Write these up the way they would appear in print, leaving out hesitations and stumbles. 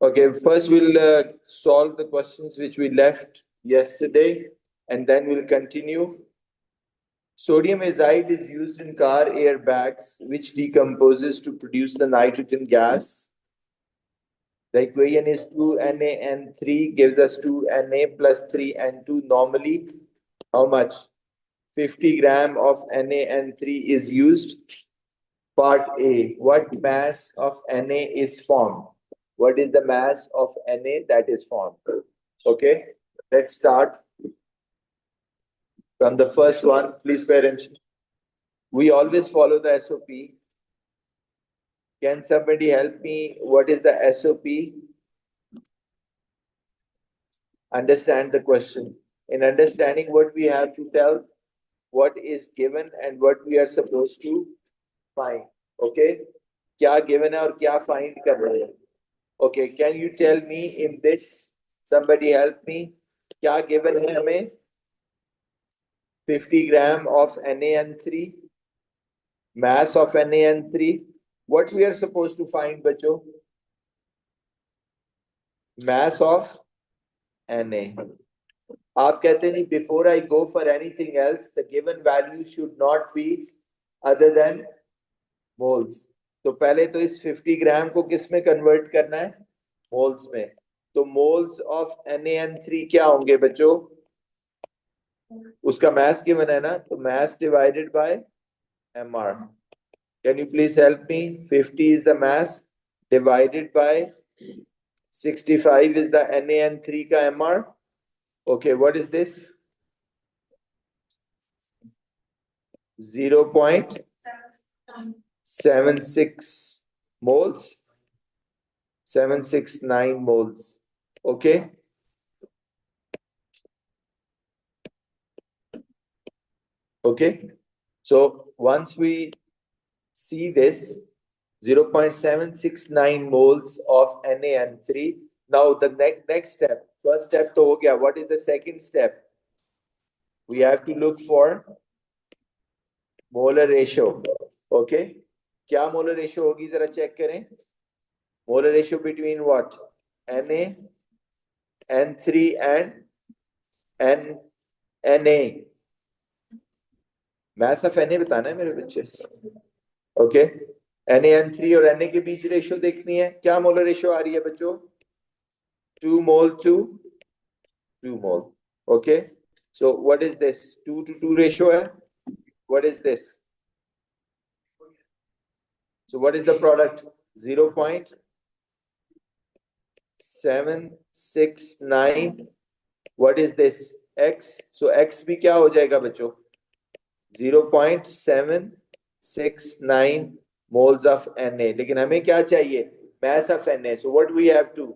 Okay, first we'll solve the questions which we left yesterday, and then we'll continue. Sodium azide is used in car airbags, which decomposes to produce the nitrogen gas. The equation is 2NaN3 gives us 2Na plus 3N2. Normally, how much? 50 gram of NaN3 is used. Part A, what mass of Na is formed? What is the mass of Na that is formed? Okay, let's start from the first one. Please pay attention. We always follow the SOP. Can somebody help me? What is the SOP? Understand the question. In understanding what we have to tell, what is given and what we are supposed to find. Okay? क्या given है और क्या find कर रहे हैं? Okay, can you tell me in this? Somebody help me. क्या given है हमें? 50 gram of NaN3. Mass of NaN3. What we are supposed to find, बच्चों? Mass of Na. आप कहते नहीं, before I go for anything else, the given value should not be other than moles. तो पहले तो इस 50 ग्राम को किस में कन्वर्ट करना है? मोल्स में. तो मोल्स ऑफ NaN3 क्या होंगे बच्चों? उसका mass given है ना, तो mass divided by mR. Can you please help me? 50 is the mass divided by 65 is the NaN3 का mR. Okay, what is this? 0.76 moles. 769 moles. Okay. Okay. So once we see this 0.769 moles of NaN3, now the next step. First step to ho gaya. What is the second step? We have to look for molar ratio. Okay. क्या molar ratio होगी जरा check करें. Molar ratio between what? Na, N3 and Na. Mass of Na बताना है मेरे बच्चे. Okay. NaN3 और Na के बीच रेशियो देखनी है. क्या मोलर रेशियो आ रही है बच्चों? 2 mole to 2 mole. Okay. So what is this? 2 to 2 ratio है. What is this? So what is the product? 0.769. What is this? X. So X भी क्या हो जाएगा बच्चों? 0.769 moles of Na. लेकिन हमें क्या चाहिए? Mass of Na. So what we have to?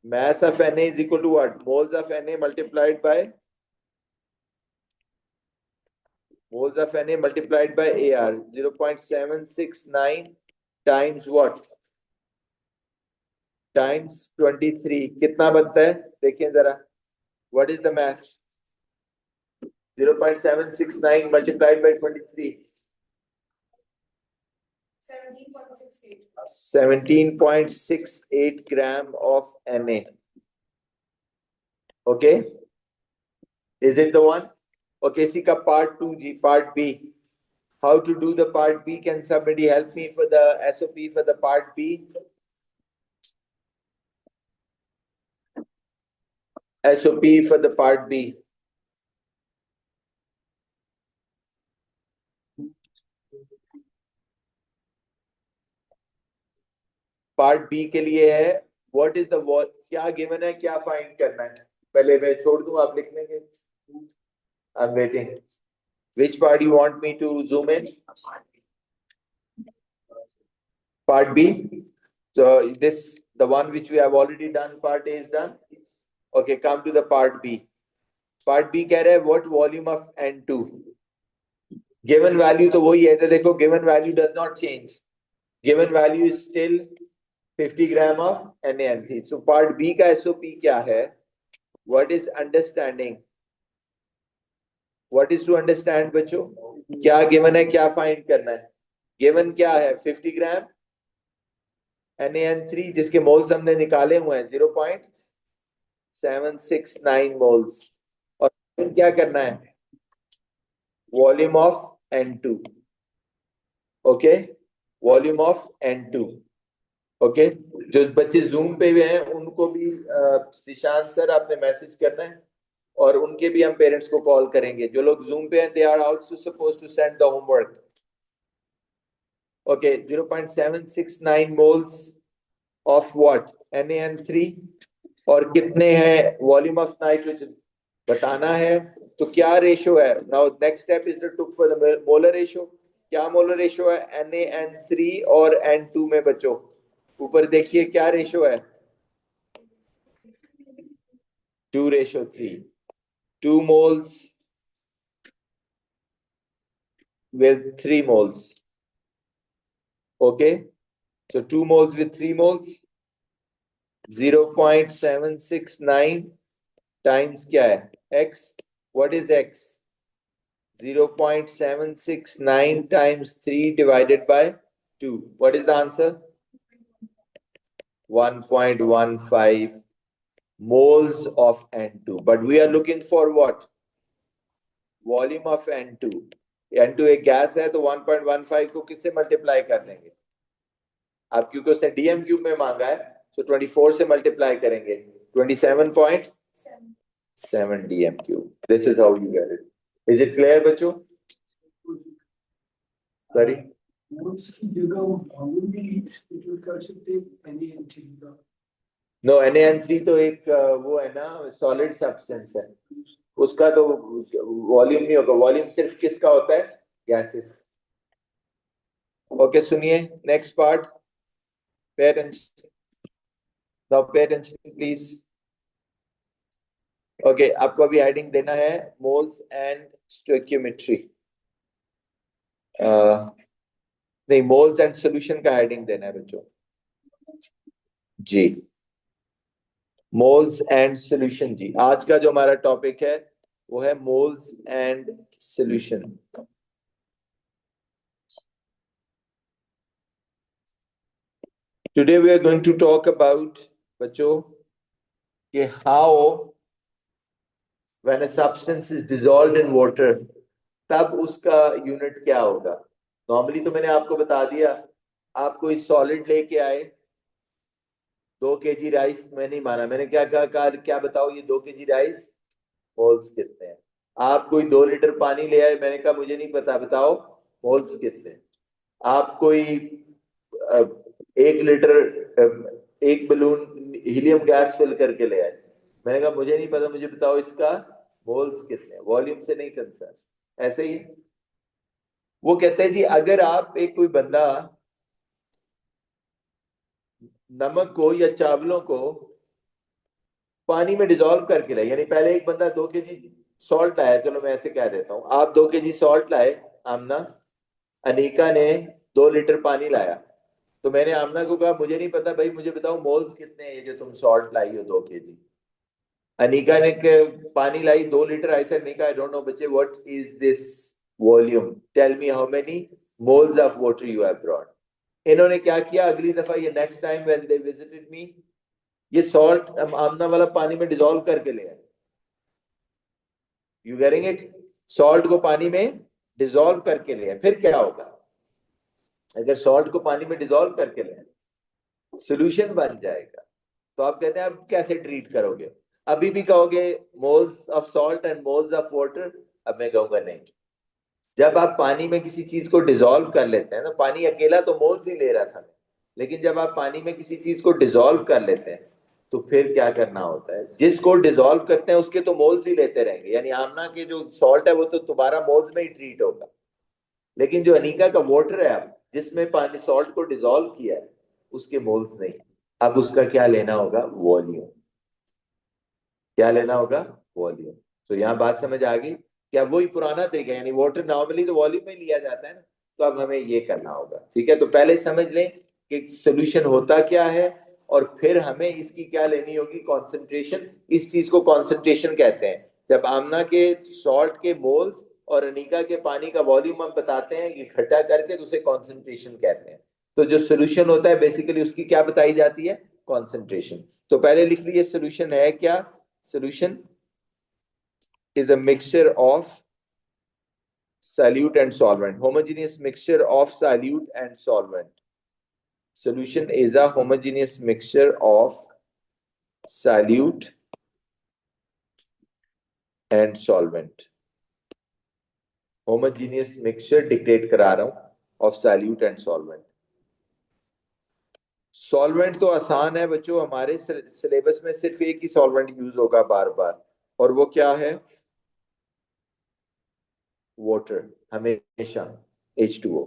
Mass of Na is equal to what? Moles of Na multiplied by AR. 0.769 times what? Times 23. कितना बनता है? देखिए जरा. What is the mass? 0.769 multiplied by 23. 17.68 gram of Na. Okay. Is it the one? Okay, see part 2G, part B. How to do the part B? Can somebody help me for the SOP for the part B? SOP for the part B. Part B के लिए है what is the wall. क्या given है, क्या find करना है? पहले मैं छोड़ दूं, आप लिख लेंगे. I am waiting. Which part you want me to zoom in? Part B. So this the one which we have already done. Part A is done. Okay, come to the part B. Part B कह रहा है what volume of N2. Given value तो वही है. तो देखो given value does not change. Given value is still 50 gram of NaN3. So part B का SOP क्या है? What is understanding? What is to understand बच्चों? क्या given है, क्या find करना है? Given क्या है? 50 gram NaN3 जिसके मोल्स हमने निकाले हुए हैं 0.769 मोल्स। और क्या करना है, volume of N2। Okay, volume of N2। Okay, जो बच्चे जूम पे हुए हैं उनको भी निशांत सर आपने मैसेज करना है, और उनके भी हम पेरेंट्स को कॉल करेंगे। जो लोग जूम पे हैं they are also suppose to send the homework. Okay, 0.769 moles of what, NaN3, और कितने हैं वॉल्यूम ऑफ नाइट्रोजन बताना है। तो क्या रेशो है, now next step is to for the molar ratio. क्या मोलर रेशो है NaN3 और N2 में बच्चों? ऊपर देखिए क्या रेशो है, 2:3। 2 moles with 3 moles. Okay, so 2 moles with 3 moles, 0.769 times क्या है x? What is x? 0.769 times 3 divided by 2. What is the answer? 1.15 moles of N2. But we are looking for what? Volume of N2. N2 एक gas है तो 1.15 को किससे multiply कर देंगे आप, क्योंकि उसने डीएम क्यूब में मांगा है, तो 24 से मल्टीप्लाई करेंगे, 27.7 DM cube. This is how you get it. Is it clear बच्चों? सॉरी, नो, NaN3 तो एक वो है ना, सॉलिड सब्सटेंस है, उसका तो वॉल्यूम नहीं होगा। वॉल्यूम सिर्फ किसका होता है, गैसेस। ओके, सुनिए next part, pay attention, now pay attention please. Okay, आपको अभी हेडिंग देना है मोल्स एंड स्टोइकियोमेट्री, नहीं मोल्स एंड सॉल्यूशन का हेडिंग देना है बच्चों जी। मोल्स एंड सॉल्यूशन जी, आज का जो हमारा टॉपिक है वो है moles and solution. Today we are going to talk about बच्चों कि how when a substance is dissolved in water, तब उसका यूनिट क्या होगा। नॉर्मली तो मैंने आपको बता दिया, आप कोई सॉलिड लेके आए, 2 kg राइस, मैं नहीं माना, मैंने क्या कहा, क्या बताओ ये 2 kg राइस मोल्स कितने हैं। आप कोई 2 लीटर पानी ले आए, मैंने कहा मुझे नहीं पता, बताओ मोल्स कितने हैं। आप कोई 1 लीटर, एक बलून हीलियम गैस फिल करके ले आए, मैंने कहा मुझे नहीं पता, मुझे बताओ इसका मोल्स कितने, वॉल्यूम से नहीं कंसर्न। ऐसे ही वो कहते हैं जी, अगर आप एक कोई बंदा नमक को या चावलों को पानी में डिजोल्व करके लाए, यानी पहले एक बंदा 2 kg सॉल्ट लाया, चलो मैं ऐसे कह देता हूँ, आप 2 kg सॉल्ट लाए, आमना, अनीका ने 2 लीटर पानी लाया, तो मैंने आमना को कहा मुझे नहीं पता भाई, मुझे बताओ मोल्स कितने हैं ये जो तुम सॉल्ट लाई हो 2 kg। अनीका ने पानी लाई 2 litre, I said Anika I don't know बच्चे, what is this volume, tell me how many moles of water you have brought. इन्होंने क्या किया, अगली दफा ये next time when they visited me, ये सॉल्ट आमना वाला पानी में डिजोल्व करके ले आए। You getting it? सॉल्ट को पानी में डिजोल्व करके ले आए, फिर क्या होगा, अगर सॉल्ट को पानी में डिजोल्व करके ले आए सोल्यूशन बन जाएगा। तो आप कहते हैं आप कैसे ट्रीट करोगे, अभी भी कहोगे moles of salt and moles of water? अब मैं कहूंगा नहीं, जब आप पानी में किसी चीज को डिजोल्व कर लेते हैं ना, पानी अकेला तो मोल्स ही ले रहा था, लेकिन जब आप पानी में किसी चीज को डिजोल्व कर लेते हैं तो फिर क्या करना होता है, जिसको डिजोल्व करते हैं उसके तो मोल्स ही लेते रहेंगे, यानी आमना के जो सॉल्ट है वो तो दोबारा मोल्स में ही ट्रीट होगा, लेकिन जो अनीका का वाटर है अब जिसमें पानी सॉल्ट को डिजोल्व किया है उसके मोल्स नहीं। अब उसका क्या लेना होगा, वॉल्यूम। क्या लेना होगा, वॉल्यूम। तो यहाँ बात समझ आ गई, क्या वही पुराना तरीका, यानी वाटर नॉर्मली तो वॉल्यूम में लिया जाता है ना, तो अब हमें ये करना होगा। ठीक है, तो पहले समझ लें कि सोल्यूशन होता क्या है, और फिर हमें इसकी क्या लेनी होगी, कॉन्सेंट्रेशन। इस चीज को कॉन्सेंट्रेशन कहते हैं, जब आमना के सॉल्ट के मोल्स और अनीका के पानी का वॉल्यूम हम बताते हैं इकट्ठा करके, तो उसे कॉन्सेंट्रेशन कहते हैं। तो जो सोल्यूशन होता है बेसिकली उसकी क्या बताई जाती है, कॉन्सेंट्रेशन। तो पहले लिख लीजिए सोल्यूशन है क्या, solution is a mixture of solute and solvent, homogeneous mixture of solute and solvent. Solution is a homogeneous mixture of solute and solvent. Homogeneous mixture dictate करा रहा हूं of solute and solvent. Solvent तो आसान है बच्चों, हमारे syllabus में सिर्फ एक ही सॉल्वेंट यूज होगा बार बार, और वो क्या है, वाटर, हमेशा H2O।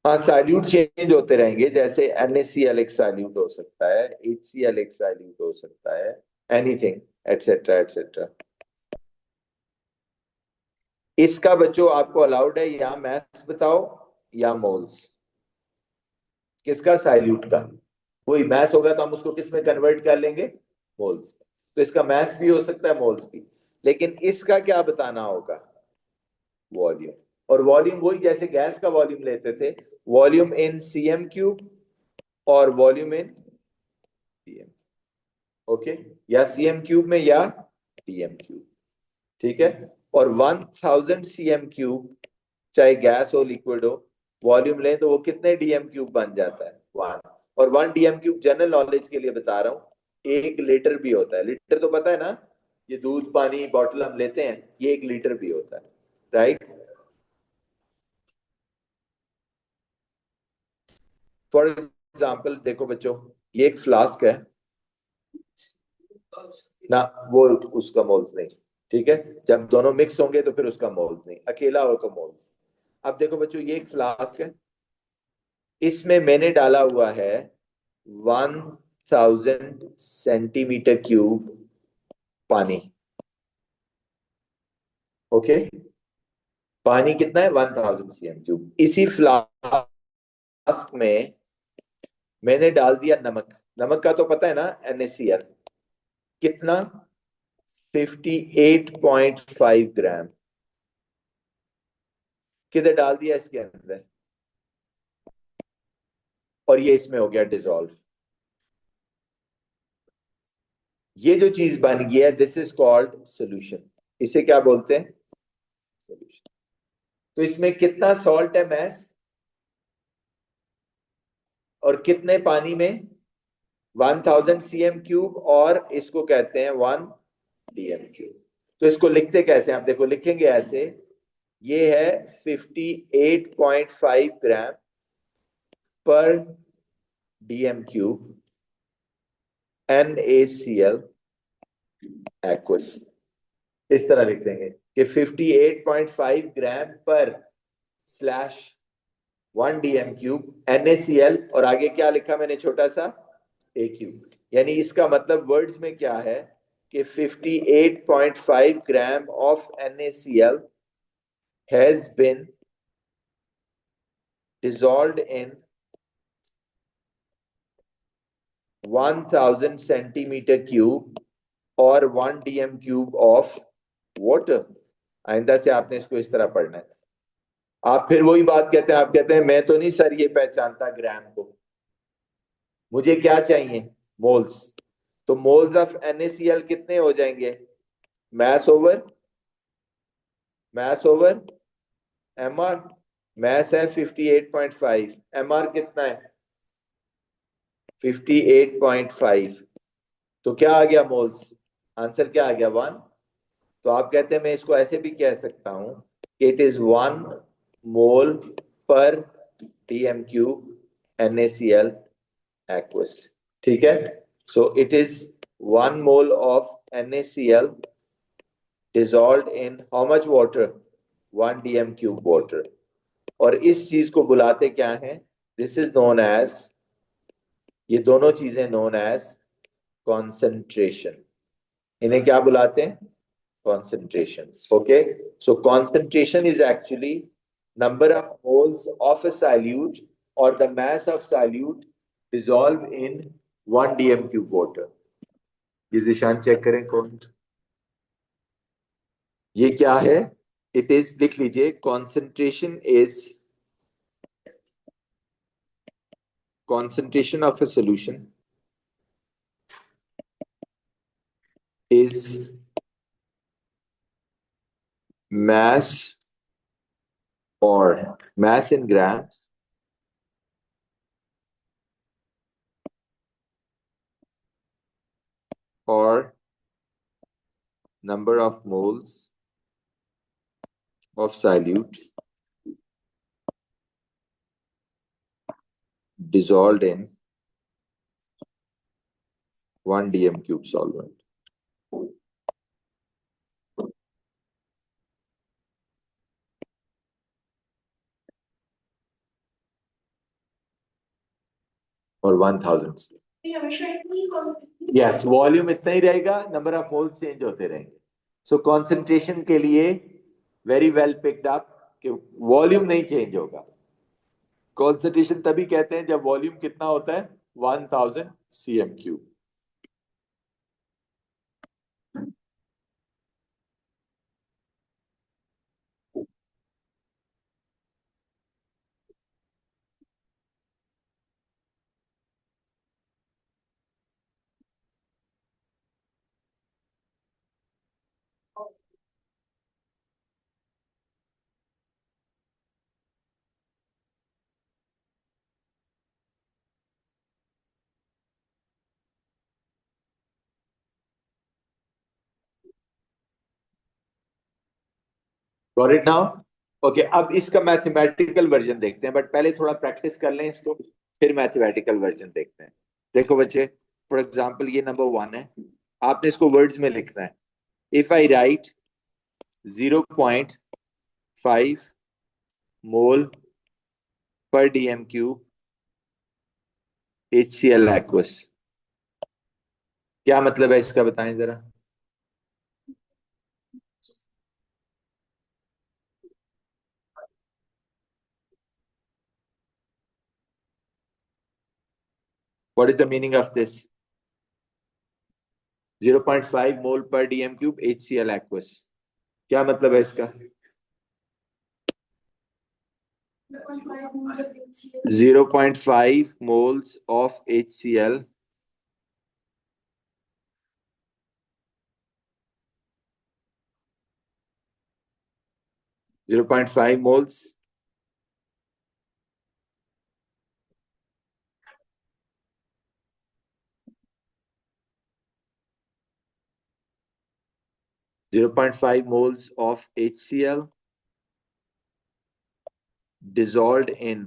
हाँ सॉल्यूट चेंज होते रहेंगे, जैसे NaCl एक सॉल्यूट हो सकता है, HCl एक सॉल्यूट हो सकता है, एनीथिंग एटसेट्रा एटसेट्रा। इसका बच्चों आपको अलाउड है या मैथ्स बताओ या मोल्स, किसका, सॉल्यूट का। वही मैथ्स होगा तो हम उसको किस में कन्वर्ट कर लेंगे, मोल्स। तो इसका मैथ्स भी हो सकता है मोल्स भी, लेकिन इसका क्या बताना होगा, वॉल्यूम। और वॉल्यूम वही जैसे गैस का वॉल्यूम लेते थे, वॉल्यूम इन cm क्यूब और वॉल्यूम इन dm, ओके, या cm क्यूब में या dm क्यूब, ठीक है। और 1000 cm क्यूब चाहे गैस हो लिक्विड हो, वॉल्यूम लें तो वो कितने डीएम क्यूब बन जाता है, 1। और 1 डीएम क्यूब जनरल नॉलेज के लिए बता रहा हूं 1 लीटर भी होता है। लीटर तो पता है ना, ये दूध पानी बॉटल हम लेते हैं, ये 1 लीटर भी होता है, राइट। फॉर एग्जाम्पल देखो बच्चों, ये एक फ्लास्क है ना, वो उसका मोल्स नहीं, ठीक है। जब दोनों मिक्स होंगे तो फिर उसका मोल्स नहीं, अकेला हो तो मोल्स। अब देखो बच्चों, ये एक फ्लास्क है, इसमें मैंने डाला हुआ है 1000 सेंटीमीटर क्यूब पानी, ओके। पानी कितना है, 1000 cm क्यूब। इसी फ्लास्क में मैंने डाल दिया नमक, नमक का तो पता है ना, NaCl, कितना, 58.5 ग्राम। किधर डाल दिया, इसके अंदर, और ये इसमें हो गया डिसॉल्व। ये जो चीज बन गई है, दिस इज कॉल्ड सोल्यूशन। इसे क्या बोलते हैं, सोल्यूशन। तो इसमें कितना सॉल्ट है मैस, और कितने पानी में, 1000 cm क्यूब, और इसको कहते हैं 1 dm क्यूब। तो इसको लिखते कैसे, आप देखो लिखेंगे ऐसे, ये है 58.5 ग्राम पर dm क्यूब NaCl एक्वस। इस तरह लिख देंगे कि 58.5 ग्राम पर स्लैश 1 dm क्यूब NaCl, और आगे क्या लिखा मैंने छोटा सा, a क्यूब। यानी इसका मतलब वर्ड्स में क्या है कि 58.5 gram of NaCl has been dissolved in 1000 centimetre cube और 1 dm क्यूब ऑफ वाटर। आइंदा से आपने इसको इस तरह पढ़ना है। आप फिर वही बात कहते हैं, आप कहते हैं मैं तो नहीं सर ये पहचानता ग्राम को, मुझे क्या चाहिए, मोल्स। तो मोल्स ऑफ NaCl कितने हो जाएंगे, mass over, mass over mr। Mass है 58.5, mr कितना है, 58.5। तो क्या आ गया मोल्स, आंसर क्या आ गया, 1। तो आप कहते हैं मैं इसको ऐसे भी कह सकता हूं कि इट इज 1 मोल पर dm क्यूब NaCl एक्वस, ठीक है। So it is 1 mole of NaCl dissolved in how much water, 1 dm cube water. और इस चीज को बुलाते क्या है, दिस इज नोन एज, ये दोनों चीजें नोन एज कॉन्सेंट्रेशन। इन्हें क्या बुलाते हैं, concentration, okay। So concentration is actually number of moles of a solute or the mass of solute dissolved in 1 dm cube water। ये निशान चेक करें कौन, ये क्या है, इट इज, लिख लीजिए, concentration is concentration of a solution is mass or mass in grams or number of moles of solute dissolved in 1 dm cube solvent. और 1000 यस वॉल्यूम इतना ही रहेगा, नंबर ऑफ मोल्स चेंज होते रहेंगे. सो concentration के लिए very well picked up कि volume नहीं change होगा. कॉन्सेंट्रेशन तभी कहते हैं जब वॉल्यूम कितना होता है 1000 cm cube. Got it now? Okay, अब इसका मैथमेटिकल वर्जन देखते हैं, बट पहले थोड़ा प्रैक्टिस कर लें इसको, फिर मैथमेटिकल वर्जन देखते हैं. देखो बच्चे, फॉर एग्जांपल ये नंबर 1 है, आपने इसको वर्ड्स में लिखना है. इफ आई राइट 0.5 मोल पर डीएम क्यूब HCl aqueous, क्या मतलब है इसका बताएं जरा. What is the meaning of this? 0.5 मोल पर डीएम क्यूब HCl aqueous, क्या मतलब है इसका? 0.5 moles of HCl moles 0.5 moles of HCl dissolved in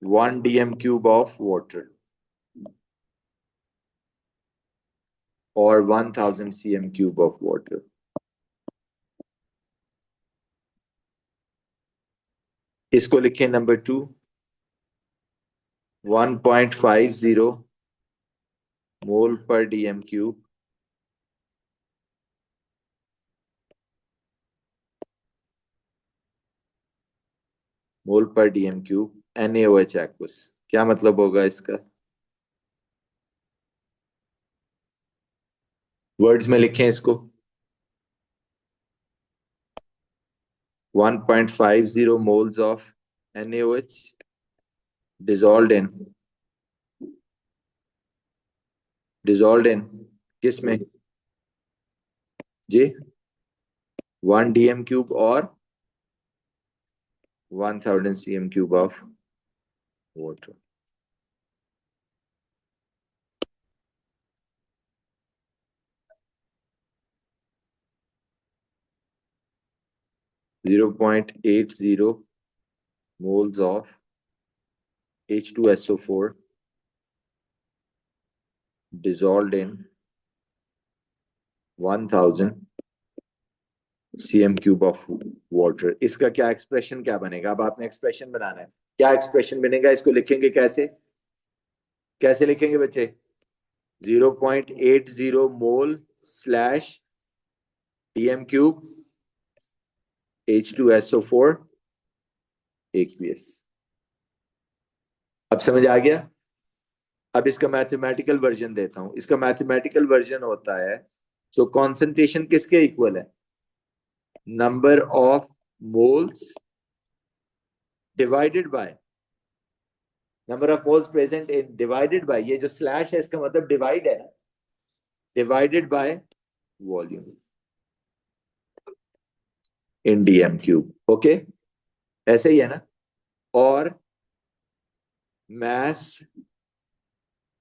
1 dm cube of water or 1000 cm cube of water. इसको लिखें नंबर 2, 1.50 मोल पर डीएम क्यूब NaOH aqueous, क्या मतलब होगा इसका? वर्ड्स में लिखें इसको. 1.50 moles of NaOH dissolved in किस में जी? 1 dm cube और 1000 cm cube of water. Zero point 80 moles of H2SO4 dissolved in 1000 cm cube of water. इसका क्या एक्सप्रेशन क्या बनेगा? अब आपने एक्सप्रेशन बनाना है. क्या एक्सप्रेशन बनेगा? इसको लिखेंगे कैसे? कैसे लिखेंगे बच्चे? 0.80 mole slash DM cube H2SO4 aqueous. अब समझ आ गया? अब इसका मैथमेटिकल वर्जन देता हूं. इसका मैथमेटिकल वर्जन होता है, सो कॉन्सेंट्रेशन किसके इक्वल है? Number of moles divided by number of moles present in, divided by, ये जो स्लैश है इसका मतलब डिवाइड है ना, divided by volume in DM cube. Okay, ऐसे ही है ना। और mass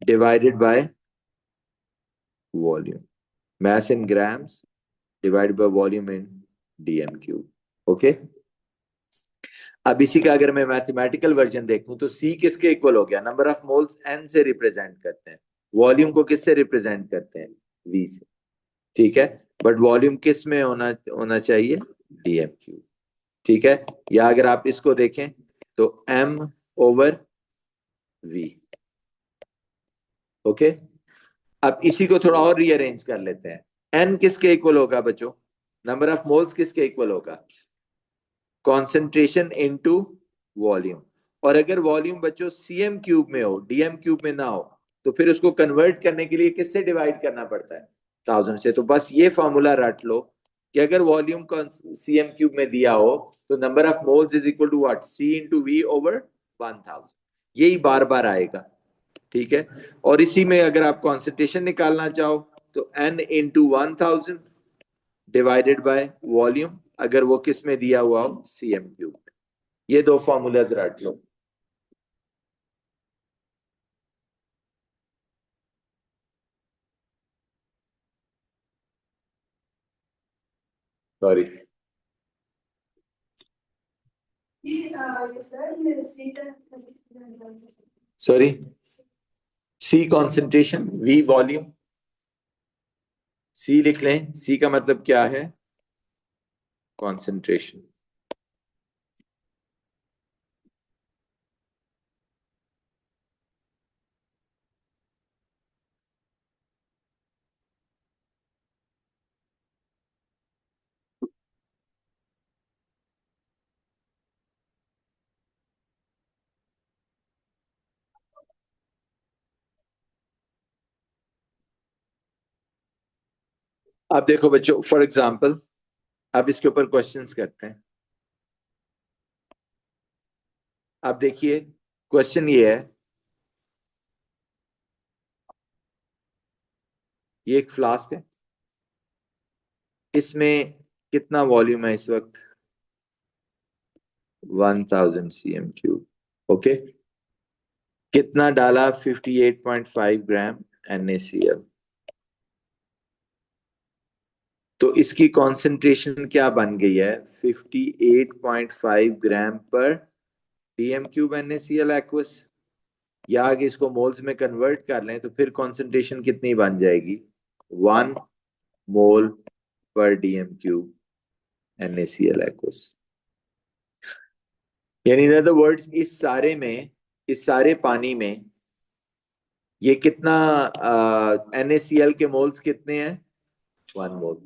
divided by volume, mass in grams divided by volume in dm cube। Okay, अब इसी का अगर मैं मैथमेटिकल वर्जन देखूं तो C किसके इक्वल हो गया, नंबर ऑफ मोल्स N से रिप्रेजेंट करते हैं, वॉल्यूम को किससे रिप्रेजेंट करते हैं, V से। ठीक है, बट वॉल्यूम किस में होना होना चाहिए, डीएम क्यूब। ठीक है, या अगर आप इसको देखें तो M ओवर V। ओके, अब इसी को थोड़ा और रीअरेंज कर लेते हैं। एन किसके इक्वल होगा बच्चों, नंबर ऑफ मोल्स किसके इक्वल होगा, कॉन्सेंट्रेशन इनटू वॉल्यूम। और अगर वॉल्यूम बच्चों सीएम क्यूब में हो, डीएम क्यूब में ना हो, तो फिर उसको कन्वर्ट करने के लिए किससे डिवाइड करना पड़ता है, 1000 से। तो बस ये फॉर्मूला रट लो कि अगर वॉल्यूम को सीएम क्यूब में दिया हो तो number of moles is equal to what, C into V over 1000। यही बार बार आएगा। ठीक है, और इसी में अगर आप कॉन्सेंट्रेशन निकालना चाहो तो n into 1000 divided by volume, अगर वो किस में दिया हुआ हो, सीएम क्यूब। ये दो फॉर्मूलाज रट लो। सॉरी, सॉरी, सी कॉन्सेंट्रेशन, वी वॉल्यूम। सी लिख लें, सी का मतलब क्या है, कॉन्सेंट्रेशन। अब देखो बच्चों, फॉर एग्जांपल, अब इसके ऊपर क्वेश्चंस करते हैं। अब देखिए, क्वेश्चन ये है, ये एक फ्लास्क है, इसमें कितना वॉल्यूम है इस वक्त, 1000 सीएम क्यूब। ओके, कितना डाला, 58.5 ग्राम NaCl। तो इसकी कॉन्सेंट्रेशन क्या बन गई है, 58.5 ग्राम पर डीएम क्यूब NaCl एक्वस। या आगे इसको मोल्स में कन्वर्ट कर लें तो फिर कॉन्सेंट्रेशन कितनी बन जाएगी, 1 मोल पर डीएम क्यूब NaCl एक्वस। यानी इन अदर वर्ड्स, इस सारे पानी में ये कितना, NaCl के मोल्स कितने हैं, 1 मोल।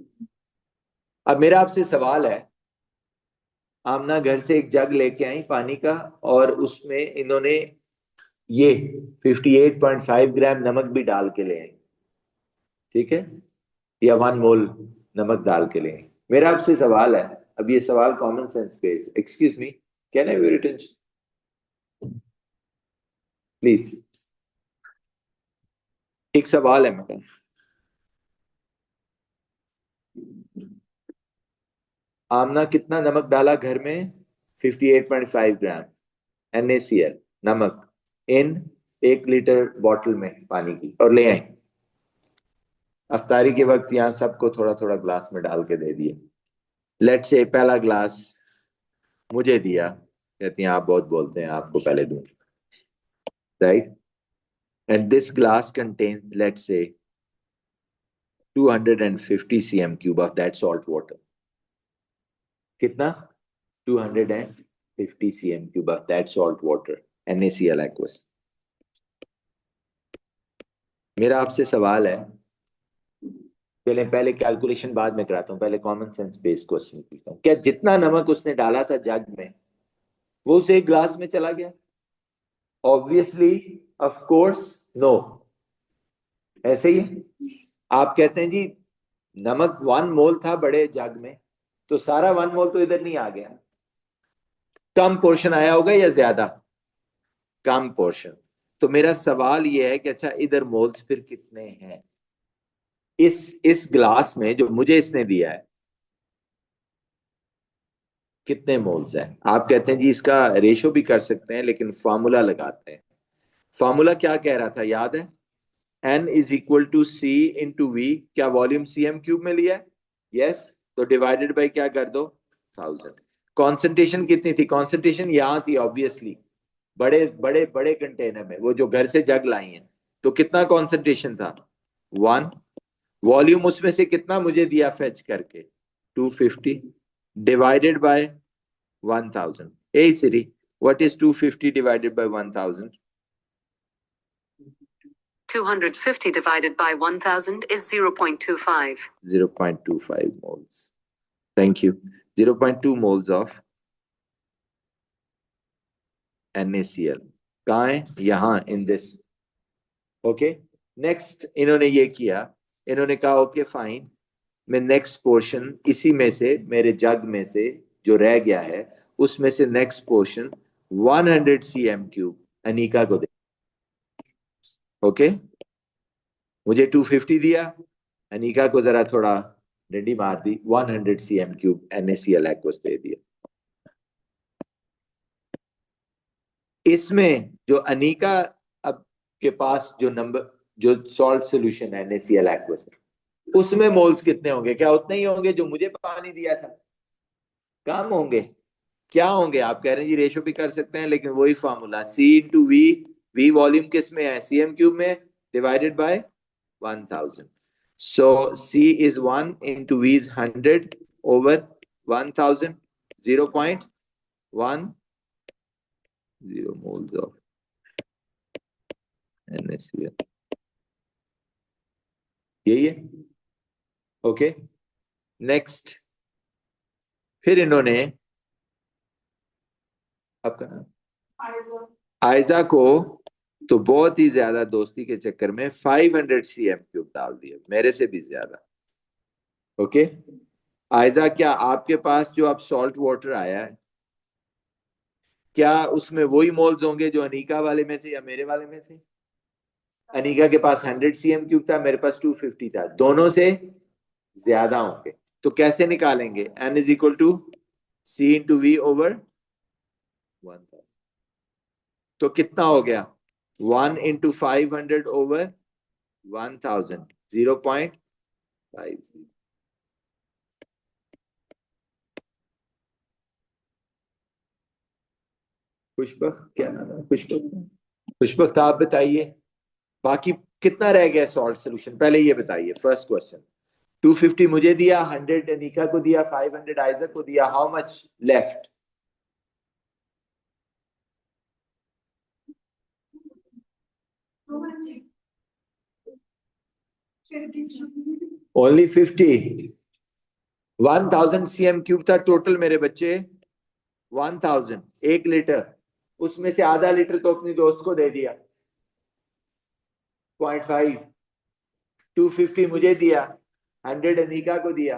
अब मेरा आपसे सवाल है, आमना घर से एक जग लेके आई पानी का, और उसमें इन्होंने ये 58.5 ग्राम नमक भी डाल के ले आई। ठीक है, या 1 मोल नमक डाल के ले आई। मेरा आपसे सवाल है, अब ये सवाल कॉमन सेंस पे, excuse me, can I have your attention please. एक सवाल है मेरा, आमना कितना नमक डाला घर में, 58.5 ग्राम NaCl नमक इन 1 लीटर बॉटल में पानी की, और ले आई। अफ्तारी के वक्त यहाँ सबको थोड़ा थोड़ा ग्लास में डाल के दे दिए। लेट से पहला ग्लास मुझे दिया, कहती हैं आप बहुत बोलते हैं, आपको पहले दूं, right. And this glass contains let say 250 cm cube of that salt water. कितना, 250 cm cube of that salt water NaCl aqueous। मेरा आपसे सवाल है, पहले पहले कैलकुलेशन बाद में कराता हूं, पहले कॉमन सेंस बेस्ड क्वेश्चन पूछता हूं। क्या जितना नमक उसने डाला था जग में, वो उसे एक ग्लास में चला गया, ऑब्वियसली, ऑफ कोर्स, नो। ऐसे ही है। आप कहते हैं जी नमक 1 मोल था बड़े जग में, तो सारा 1 मोल तो इधर नहीं आ गया। कम पोर्शन आया होगा या ज्यादा? कम पोर्शन। तो मेरा सवाल ये है कि अच्छा इधर मोल्स फिर कितने हैं इस ग्लास में जो मुझे इसने दिया है, कितने मोल्स हैं? आप कहते हैं जी इसका रेशो भी कर सकते हैं, लेकिन फॉर्मूला लगाते हैं। फॉर्मूला क्या कह रहा था, याद है? N is equal to C into V. क्या वॉल्यूम सीएम क्यूब में लिया है? यस। तो डिवाइडेड बाई क्या कर दो, 1000। कॉन्सेंट्रेशन कितनी थी? कॉन्सेंट्रेशन यहाँ थी ऑब्वियसली, बड़े बड़े बड़े कंटेनर में, वो जो घर से जग लाई हैं। तो कितना कॉन्सेंट्रेशन था? 1। वॉल्यूम उसमें से कितना मुझे दिया फेच करके? 250 divided by 1000। Hey Siri, what is 250 divided by 1000? 250 divided by 1000 is 0.25. 0.25 moles. Thank you. 0.2 moles of NaCl. कहाँ है? यहाँ, in this. Okay. Next इन्होंने ये किया, इन्होंने कहा ओके फाइन, मैं नेक्स्ट पोर्शन इसी में से, मेरे जग में से जो रह गया है उसमें से next portion 100 cm cube Anika को दे। ओके, मुझे 250 दिया, अनीका को जरा थोड़ा डंडी मार दी, 100 cm क्यूब NaCl एक्वस दे दिया। इसमें जो अनीका अब के पास जो नंबर, जो सॉल्ट सोल्यूशन है NaCl एक्वस, उसमें मोल्स कितने होंगे? क्या उतने ही होंगे जो मुझे पानी दिया था? कम होंगे? क्या होंगे? आप कह रहे हैं जी रेशो भी कर सकते हैं, लेकिन वही formula, C into V. V volume किस में है? सीएम क्यूब में, divided by 1000। So C is 1 into V is 100 over 1000, 0.10 moles of NaCl। यही है। ओके, नेक्स्ट फिर इन्होंने, आपका नाम? आयजा को तो बहुत ही ज्यादा दोस्ती के चक्कर में 500 cm क्यूब डाल दिया, मेरे से भी ज्यादा। ओके, आयजा क्या आपके पास जो अब सॉल्ट वाटर आया है, क्या उसमें वही मोल्स होंगे जो अनीका वाले में थे या मेरे वाले में थे? अनीका के पास 100 cm क्यूब था, मेरे पास 250 था, दोनों से ज्यादा होंगे। तो कैसे निकालेंगे? N is equal to C into V over 1000। तो कितना हो गया? 1 इंटू 500 ओवर 1000, 0.50। पुष्पक, क्या नाम है? पुष्पक, पुष्पक था, आप बताइए बाकी कितना रह गया सॉल्ट सोल्यूशन, पहले ये बताइए। फर्स्ट क्वेश्चन, 250 मुझे दिया, 100 अनीका को दिया, 500 आइजक को दिया, how much left? Only 50। 1000 cm cube था टोटल मेरे बच्चे, 1000, 1 लीटर, उसमें से आधा लीटर तो अपनी दोस्त को दे दिया, 0.5। 250 मुझे दिया, 100 अनीका को दिया,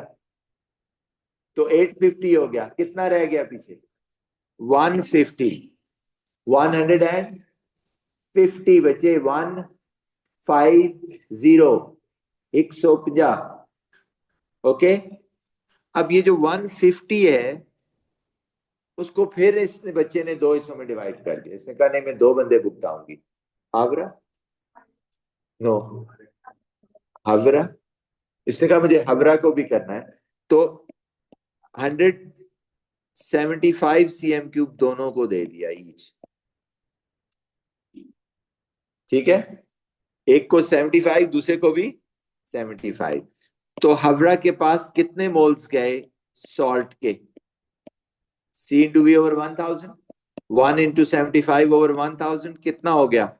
तो 850 हो गया। कितना रह गया पीछे? 150। 150 बचे, 150, 150। ओके, अब ये जो 150 है उसको फिर इस बच्चे ने दो हिस्सों में डिवाइड कर दिया। इसने कहा नहीं मैं दो बंदे भुगताऊंगी। हावरा, नो, हावरा, इसने कहा मुझे हावरा को भी करना है। तो 175 cm क्यूब दोनों को दे दिया ईच। ठीक है, एक को 75, दूसरे को भी 75। तो हावड़ा के पास कितने मोल्स गए सॉल्ट के? C into V over 1000, 1 into 75 over 1000, कितना हो गया?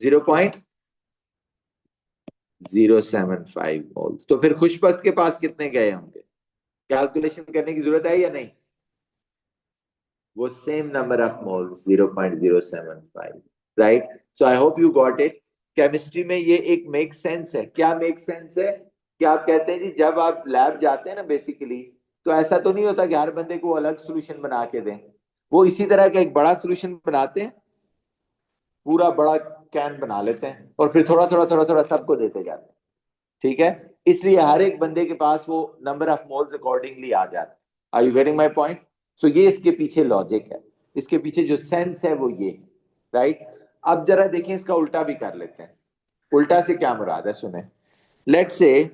0.075 मोल्स। तो फिर खुशबख्त के पास कितने गए होंगे? कैलकुलेशन करने की जरूरत है या नहीं? वो same number of moles, 0.075। Right, so I hope you got it. Chemistry में ये एक मेक सेंस है। क्या मेक सेंस है? क्या आप कहते हैं जी जब आप लैब जाते हैं ना, बेसिकली तो ऐसा तो नहीं होता कि हर बंदे को अलग सोल्यूशन बना के दें, वो इसी तरह का एक बड़ा सोल्यूशन बनाते हैं, पूरा बड़ा कैन बना लेते हैं और फिर थोड़ा थोड़ा थोड़ा थोड़ा सबको देते जाते हैं। ठीक है, इसलिए हर एक बंदे के पास वो नंबर ऑफ मोल्स अकॉर्डिंगली आ जाता है। Are you getting my point? So ये इसके पीछे लॉजिक है, इसके पीछे जो सेंस है वो ये, राइट? अब जरा देखें, इसका उल्टा भी कर लेते हैं। उल्टा से क्या मुराद है, सुने। लेट्स से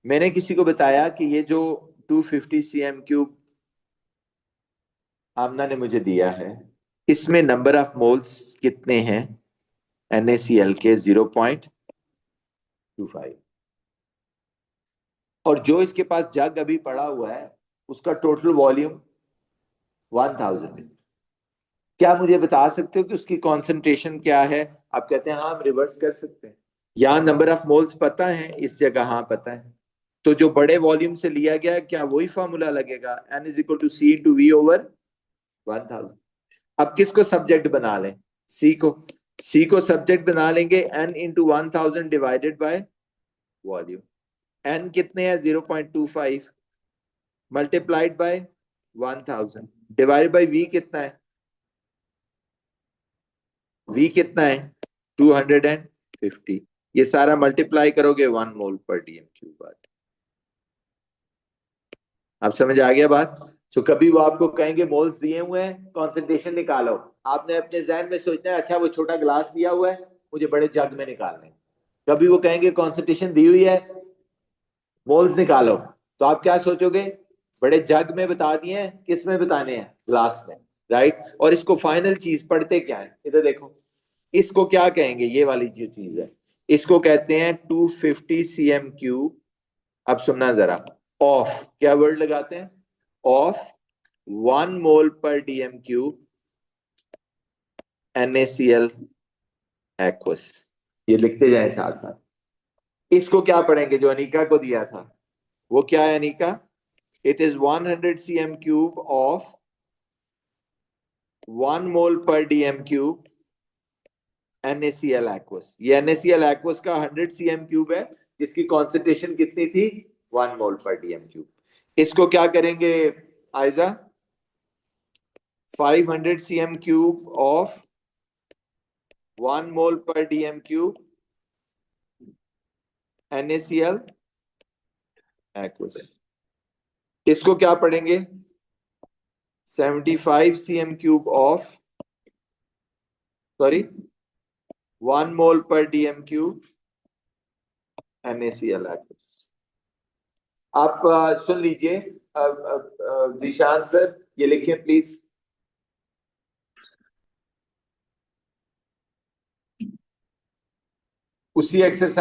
मैंने किसी को बताया कि ये जो 250 cm क्यूब आमना ने मुझे दिया है, इसमें नंबर ऑफ मोल्स कितने हैं NaCl के? 0.25। और जो इसके पास जग अभी पड़ा हुआ है उसका टोटल वॉल्यूम 1000। क्या मुझे बता सकते हो कि उसकी कॉन्सेंट्रेशन क्या है? आप कहते हैं हाँ हम रिवर्स कर सकते हैं, यहाँ नंबर ऑफ मोल्स पता है, इस जगह हाँ पता है, तो जो बड़े वॉल्यूम से लिया गया क्या वही फॉर्मूला लगेगा, N is equal to C into V over 1000। अब किसको सब्जेक्ट बना लें? C को सब्जेक्ट बना लेंगे, N into 1000 divided by volume. N कितने हैं? 0.25 multiplied by 1000 divide by V कितना है? V कितना है? 250। ये सारा मल्टीप्लाई करोगे 1 मोल पर डीएम क्यूब। आप समझ आ गया बात? तो कभी वो आपको कहेंगे मोल्स दिए हुए हैं, कॉन्सेंट्रेशन निकालो, आपने अपने जहन में सोचना है अच्छा वो छोटा ग्लास दिया हुआ है, मुझे बड़े जग में निकालना है। कभी वो कहेंगे कॉन्सेंट्रेशन दी हुई है, मोल्स निकालो, तो आप क्या सोचोगे? बड़े जग में बता दिए हैं, किस में बताने हैं? ग्लास में, राइट? और इसको फाइनल चीज पढ़ते क्या है, इधर देखो, इसको क्या कहेंगे? ये वाली जो चीज है इसको कहते हैं 250 cm क्यूब। अब सुनना जरा, ऑफ क्या वर्ड लगाते हैं? ऑफ 1 मोल पर डीएम क्यूब NaCl एक्वस। ये लिखते जाए साथ साथ। इसको क्या पढ़ेंगे जो अनीका को दिया था? वो क्या है Anika? It is 100 cm cube of 1 मोल पर डीएम क्यूब NaCl एक्वस। ये NaCl एक्वस का 100 cm क्यूब है, जिसकी कॉन्सेंट्रेशन कितनी थी? 1 मोल पर डीएम क्यूब। इसको क्या करेंगे आयजा? 500 cm क्यूब ऑफ 1 मोल पर डीएम क्यूब NaCl एक्वस। इसको क्या पढ़ेंगे? 75 cm क्यूब ऑफ, सॉरी, 1 मोल पर डीएम क्यूब NaCl एक्वस। आप सुन लीजिए, जीशान सर ये लिखें प्लीज। उसी एक्सरसाइज